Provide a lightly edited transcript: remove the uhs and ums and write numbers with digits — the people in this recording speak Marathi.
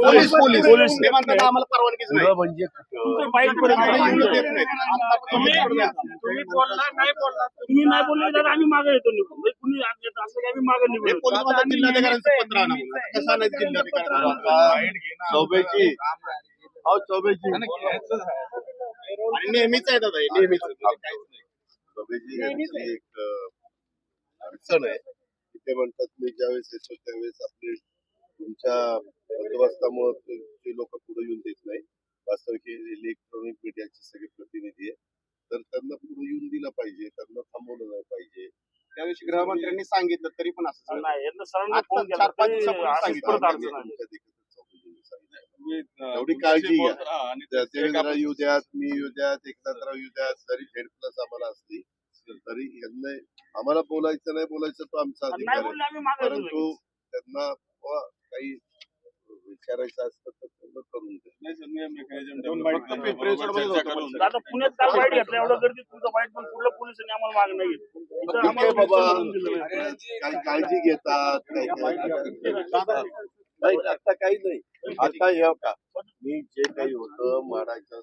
Police police police. ते म्हणतात आम्हाला परवानगीच नाही. म्हणजे तुमचं बाईट पर्यंत येऊ तुम्ही देत नाहीत. तुम्ही बोलला नाही बोलला तुम्ही नाही बोलले तर आम्ही मागे येतो निघून म्हणजे कुणी असं काही आम्ही मागे हे निघून पोलीस म्हणतात जिल्हाधिकाऱ्यांचं पत्र आणा म्हणून. कसं आणायचं जिल्हाधिकाऱ्यांचं? चौबेची अहो चौबेची आणि नेहमीच आहे दादा हे, नेहमीच काहीच नाही. चौबेची यांची एक अडचण आहे की ते म्हणतात मी ज्यावेळेस येतो त्यावेळेस आपले तुमच्या बंदोबस्तामुळे ते लोक पुढे येऊन देत नाही. वास्तविक हे इलेक्ट्रॉनिक मीडियाचे सगळे प्रतिनिधी आहे तर त्यांना पुढे येऊन दिलं पाहिजे, त्यांना थांबवलं नाही पाहिजे. त्यादिवशी गृहमंत्र्यांनी सांगितलं तरी पण असं झालं. नाही यांना सरांना आता फोन केला 4-5 तरी दिवसापूर्वी असंच सांगितलं. परत आम्ही अडचण आली. तुमच्या देखील चौकशीने सांगितलं. एवढी काळजी घ्या. देवेंद्र येऊ द्यात, मी येऊ द्यात, एकनाथराव येऊ द्यात, जरी Z+ आम्हाला असली तरी यांना आम्हाला बोलायचं नाही बोलायचं तो आमचा नाही अधिकार बोलले आहे. आम्ही मागे येतो परंतु लगेच. त्यांना काही विचारायचं असतं तर त्यांना करून द्या. फक्त पिंपरी चिंचवडमध्ये होतं. आता पुण्यात काय बाईट घेतलं एवढं गर्दी तुमचं बाईट पण कुठल्या पोलिसांनी आम्हाला मागे नाही घेतलं. इथं ठीक आहे आम्हाला बाबा, सोडून दिलं नाही. काही काळजी घेतात नाही आता काही नाही. आता हे का मी जे काही होतं मारायचं